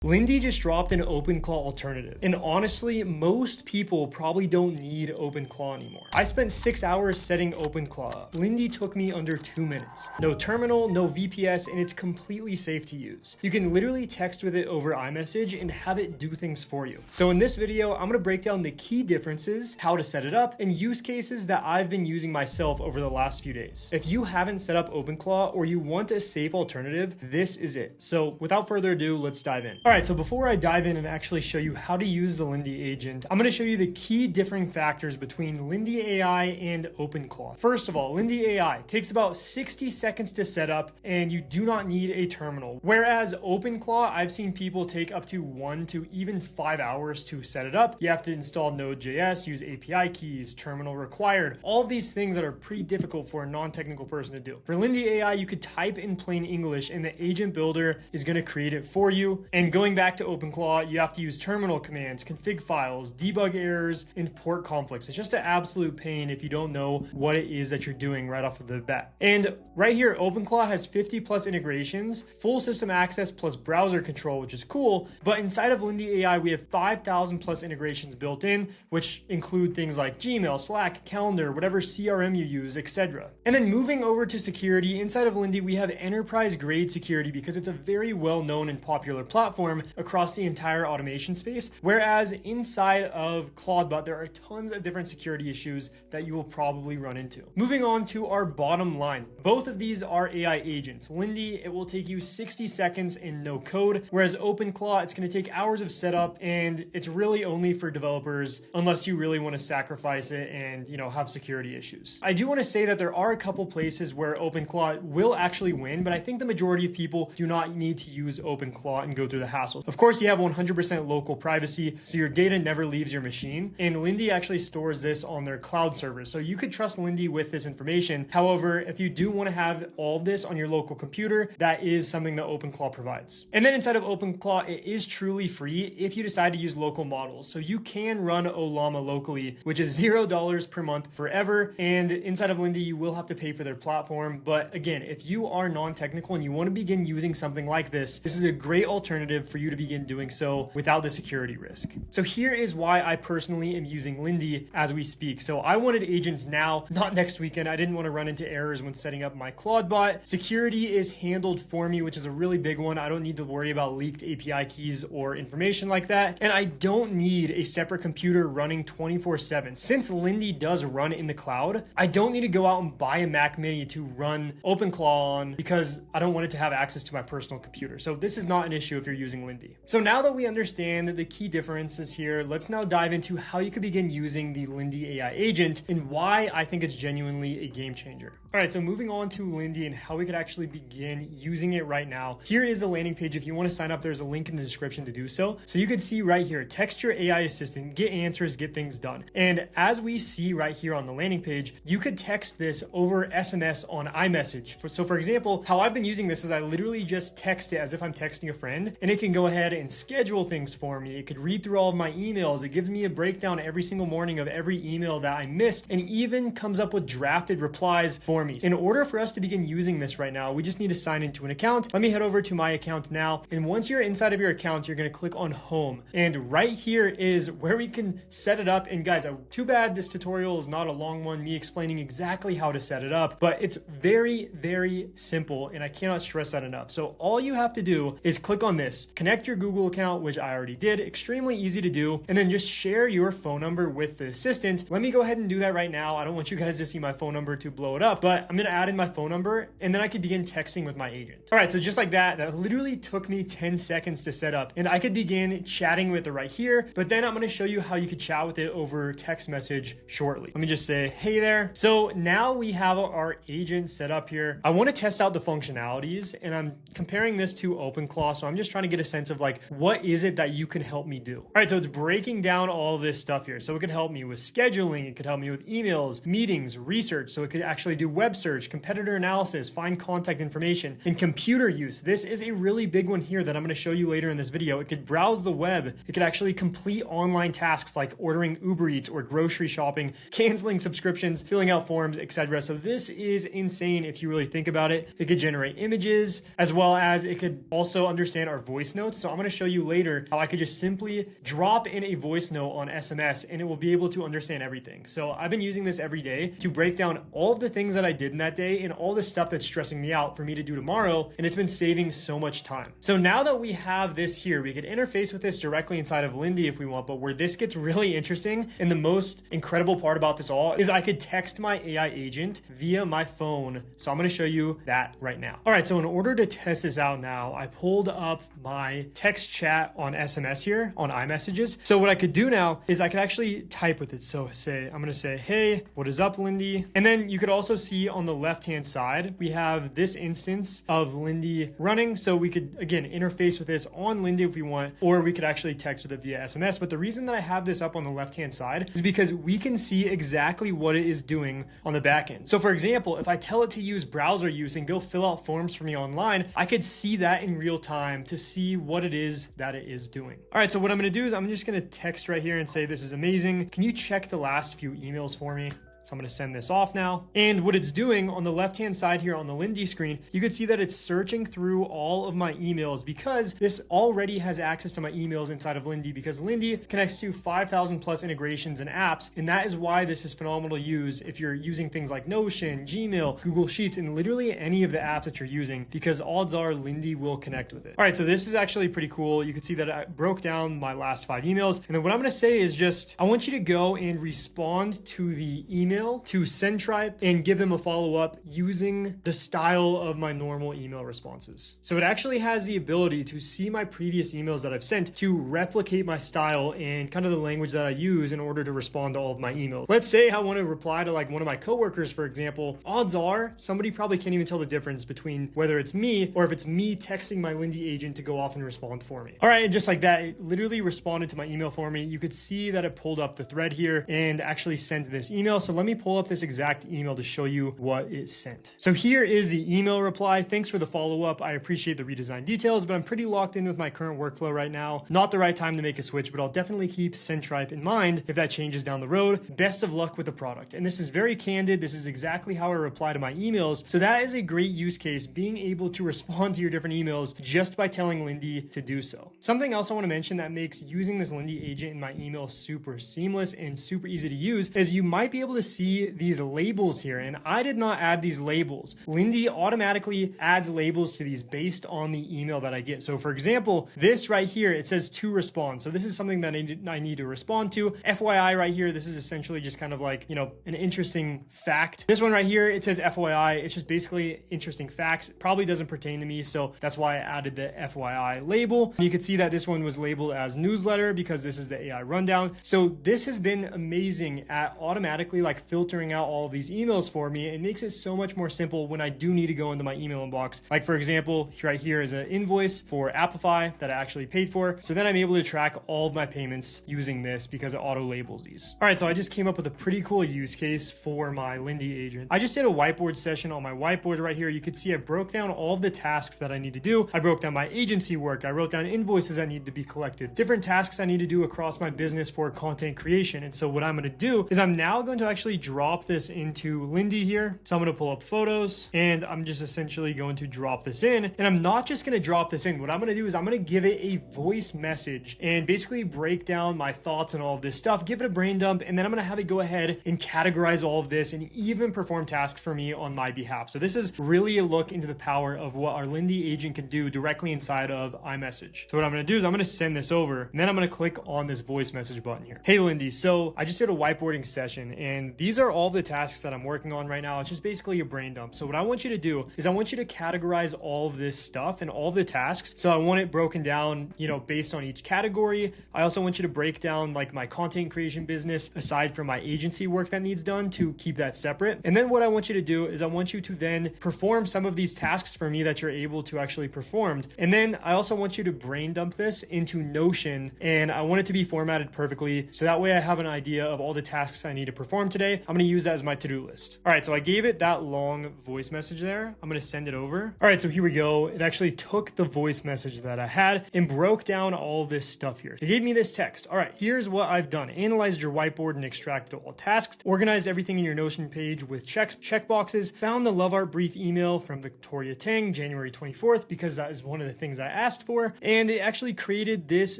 Lindy just dropped an OpenClaw alternative, and honestly, most people probably don't need OpenClaw anymore. I spent 6 hours setting OpenClaw up. Lindy took me under 2 minutes. No terminal, no VPS, and it's completely safe to use. You can literally text with it over iMessage and have it do things for you. So in this video, I'm gonna break down the key differences, how to set it up, and use cases that I've been using myself over the last few days. If you haven't set up OpenClaw or you want a safe alternative, this is it. So without further ado, let's dive in. All right, so before I dive in and actually show you how to use the Lindy agent, I'm gonna show you the key differing factors between Lindy AI and OpenClaw. First of all, Lindy AI takes about 60 seconds to set up and you do not need a terminal. Whereas OpenClaw, I've seen people take up to 1 to even 5 hours to set it up. You have to install Node.js, use API keys, terminal required, all of these things that are pretty difficult for a non-technical person to do. For Lindy AI, you could type in plain English and the agent builder is gonna create it for you. And going back to OpenClaw, you have to use terminal commands, config files, debug errors, and port conflicts. It's just an absolute pain if you don't know what it is that you're doing right off of the bat. And right here, OpenClaw has 50 plus integrations, full system access plus browser control, which is cool. But inside of Lindy AI, we have 5,000 plus integrations built in, which include things like Gmail, Slack, Calendar, whatever CRM you use, etc. And then moving over to security, inside of Lindy, we have enterprise grade security because it's a very well-known and popular platform across the entire automation space. Whereas inside of Claudebot, there are tons of different security issues that you will probably run into. Moving on to our bottom line. Both of these are AI agents. Lindy, it will take you 60 seconds in no code, whereas OpenClaw, it's going to take hours of setup and it's really only for developers unless you really want to sacrifice it and, have security issues. I do want to say that there are a couple places where OpenClaw will actually win, but I think the majority of people do not need to use OpenClaw and go through the hassle. Of course, you have 100% local privacy, so your data never leaves your machine. And Lindy actually stores this on their cloud servers. So you could trust Lindy with this information. However, if you do want to have all this on your local computer, that is something that OpenClaw provides. And then inside of OpenClaw, it is truly free if you decide to use local models. So you can run Ollama locally, which is $0 per month forever. And inside of Lindy, you will have to pay for their platform. But again, if you are non-technical and you want to begin using something like this is a great alternative for you to begin doing so without the security risk. So here is why I personally am using Lindy as we speak. So I wanted agents now, not next weekend. I didn't want to run into errors when setting up my Claudebot. Security is handled for me, which is a really big one. I don't need to worry about leaked API keys or information like that. And I don't need a separate computer running 24/7. Since Lindy does run in the cloud, I don't need to go out and buy a Mac Mini to run OpenClaw on because I don't want it to have access to my personal computer. So this is not an issue if you're using Lindy. So now that we understand the key differences here, let's now dive into how you could begin using the Lindy AI agent and why I think it's genuinely a game changer. All right, so moving on to Lindy and how we could actually begin using it right now. Here is a landing page. If you want to sign up, there's a link in the description to do so. So you can see right here, text your AI assistant, get answers, get things done. And as we see right here on the landing page, you could text this over SMS on iMessage. So for example, how I've been using this is I literally just text it as if I'm texting a friend, and it can go ahead and schedule things for me. It could read through all of my emails. It gives me a breakdown every single morning of every email that I missed, and even comes up with drafted replies for me. In order for us to begin using this right now, we just need to sign into an account. Let me head over to my account now. And once you're inside of your account, you're going to click on home. And right here is where we can set it up. And guys, too bad this tutorial is not a long one, me explaining exactly how to set it up, but it's very, very simple. And I cannot stress that enough. So all you have to do is click on this, connect your Google account, which I already did, extremely easy to do, and then just share your phone number with the assistant. Let me go ahead and do that right now. I don't want you guys to see my phone number to blow it up, but I'm going to add in my phone number and then I could begin texting with my agent. All right, so just like that literally took me 10 seconds to set up and I could begin chatting with it right here, but then I'm going to show you how you could chat with it over text message shortly. Let me just say, hey there. So now we have our agent set up here. I want to test out the functionalities and I'm comparing this to OpenClaw. So I'm just trying to get a sense of like, what is it that you can help me do? All right, so it's breaking down all this stuff here. So it could help me with scheduling. It could help me with emails, meetings, research. So it could actually do web search, competitor analysis, find contact information, and computer use. This is a really big one here that I'm going to show you later in this video. It could browse the web. It could actually complete online tasks like ordering Uber Eats or grocery shopping, canceling subscriptions, filling out forms, etc. So this is insane if you really think about it. It could generate images, as well as it could also understand our voice notes. So I'm going to show you later how I could just simply drop in a voice note on SMS and it will be able to understand everything. So I've been using this every day to break down all of the things that I did in that day and all the stuff that's stressing me out for me to do tomorrow, and it's been saving so much time. So now that we have this here, we could interface with this directly inside of Lindy if we want, but where this gets really interesting and the most incredible part about this all is I could text my AI agent via my phone. So I'm going to show you that right now. All right, so in order to test this out now, I pulled up my text chat on SMS here on iMessages. So what I could do now is I could actually type with it. So I'm going to say, hey, what is up, Lindy? And then you could also see on the left-hand side, we have this instance of Lindy running. So we could, again, interface with this on Lindy if we want, or we could actually text with it via SMS. But the reason that I have this up on the left-hand side is because we can see exactly what it is doing on the back end. So for example, if I tell it to use browser use and go fill out forms for me online, I could see that in real time to see what it is that it is doing. All right, so what I'm going to do is I'm just going to text right here and say, this is amazing. Can you check the last few emails for me? So I'm going to send this off now. And what it's doing on the left-hand side here on the Lindy screen, you can see that it's searching through all of my emails because this already has access to my emails inside of Lindy, because Lindy connects to 5,000 plus integrations and apps. And that is why this is phenomenal to use if you're using things like Notion, Gmail, Google Sheets, and literally any of the apps that you're using, because odds are Lindy will connect with it. All right, so this is actually pretty cool. You can see that I broke down my last 5 emails. And then what I'm going to say is just, I want you to go and respond to the email to Centripe and give them a follow-up using the style of my normal email responses. So it actually has the ability to see my previous emails that I've sent to replicate my style and kind of the language that I use in order to respond to all of my emails. Let's say I want to reply to like one of my coworkers, for example. Odds are somebody probably can't even tell the difference between whether it's me or if it's me texting my Lindy agent to go off and respond for me. All right, and just like that, it literally responded to my email for me. You could see that it pulled up the thread here and actually sent this email. So let me pull up this exact email to show you what it sent. So here is the email reply. Thanks for the follow-up. I appreciate the redesigned details, but I'm pretty locked in with my current workflow right now. Not the right time to make a switch, but I'll definitely keep Centripe in mind if that changes down the road. Best of luck with the product. And this is very candid. This is exactly how I reply to my emails. So that is a great use case, being able to respond to your different emails just by telling Lindy to do so. Something else I want to mention that makes using this Lindy agent in my email super seamless and super easy to use is you might be able to see these labels here, and I did not add these labels. Lindy automatically adds labels to these based on the email that I get. So for example, this right here, it says to respond. So this is something that I need to respond to. FYI right here, this is essentially just kind of like, you know, an interesting fact. This one right here, it says FYI. It's just basically interesting facts. It probably doesn't pertain to me, so that's why I added the FYI label. You could see that this one was labeled as newsletter because this is the AI rundown. So this has been amazing at automatically like filtering out all of these emails for me. It makes it so much more simple when I do need to go into my email inbox. Like for example, right here is an invoice for Appify that I actually paid for. So then I'm able to track all of my payments using this because it auto labels these. All right, so I just came up with a pretty cool use case for my Lindy agent. I just did a whiteboard session on my whiteboard right here. You could see I broke down all of the tasks that I need to do. I broke down my agency work. I wrote down invoices that need to be collected, different tasks I need to do across my business for content creation. And so what I'm going to do is I'm now going to actually drop this into Lindy here. So I'm going to pull up photos and I'm just essentially going to drop this in. And I'm not just going to drop this in. What I'm going to do is I'm going to give it a voice message and basically break down my thoughts and all of this stuff, give it a brain dump, and then I'm going to have it go ahead and categorize all of this and even perform tasks for me on my behalf. So this is really a look into the power of what our Lindy agent can do directly inside of iMessage. So what I'm going to do is I'm going to send this over and then I'm going to click on this voice message button here. Hey Lindy, so I just did a whiteboarding session and these are all the tasks that I'm working on right now. It's just basically a brain dump. So what I want you to do is I want you to categorize all of this stuff and all the tasks. So I want it broken down, you know, based on each category. I also want you to break down like my content creation business aside from my agency work that needs done to keep that separate. And then what I want you to do is I want you to then perform some of these tasks for me that you're able to actually perform. And then I also want you to brain dump this into Notion and I want it to be formatted perfectly. So that way I have an idea of all the tasks I need to perform today. today, I'm gonna use that as my to-do list. All right, so I gave it that long voice message there. I'm gonna send it over. All right, so here we go. It actually took the voice message that I had and broke down all this stuff here. It gave me this text. All right, here's what I've done. Analyzed your whiteboard and extracted all tasks, organized everything in your Notion page with checkboxes, found the love art brief email from Victoria Tang, January 24th, because that is one of the things I asked for. And it actually created this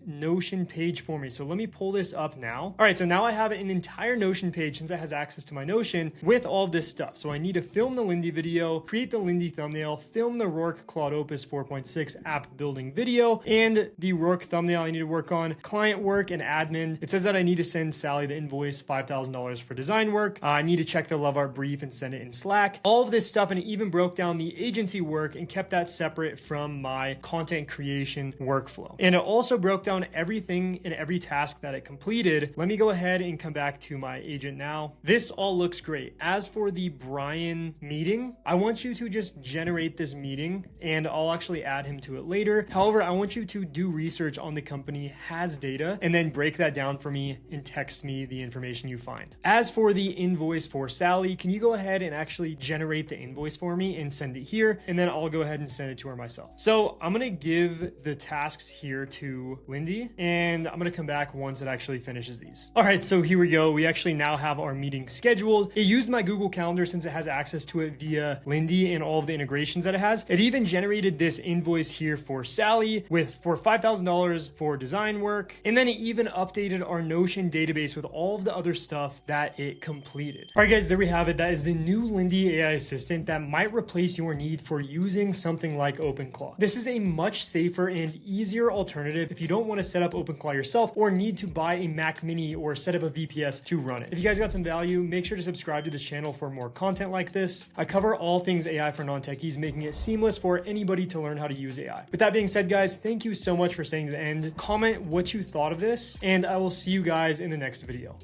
Notion page for me. So let me pull this up now. All right, so now I have an entire Notion page since it has access to my Notion with all this stuff. So I need to film the Lindy video, create the Lindy thumbnail, film the Rourke Claude Opus 4.6 app building video, and the Rourke thumbnail I need to work on, client work and admin. It says that I need to send Sally the invoice, $5,000 for design work. I need to check the love art brief and send it in Slack. All of this stuff, and it even broke down the agency work and kept that separate from my content creation workflow. And it also broke down everything and every task that it completed. Let me go ahead and come back to my agent now. This all looks great. As for the Brian meeting, I want you to just generate this meeting and I'll actually add him to it later. However, I want you to do research on the company, has data, and then break that down for me and text me the information you find. As for the invoice for Sally, can you go ahead and actually generate the invoice for me and send it here? And then I'll go ahead and send it to her myself. So I'm gonna give the tasks here to Lindy and I'm gonna come back once it actually finishes these. All right, so here we go. We actually now have our meeting scheduled. It used my Google Calendar since it has access to it via Lindy and all of the integrations that it has. It even generated this invoice here for Sally for $5,000 for design work. And then it even updated our Notion database with all of the other stuff that it completed. All right, guys, there we have it. That is the new Lindy AI Assistant that might replace your need for using something like OpenClaw. This is a much safer and easier alternative if you don't want to set up OpenClaw yourself or need to buy a Mac Mini or set up a VPS to run it. If you guys got some value, make sure to subscribe to this channel for more content like this. I cover all things AI for non-techies, making it seamless for anybody to learn how to use AI. With that being said, guys, thank you so much for staying to the end. Comment what you thought of this, and I will see you guys in the next video.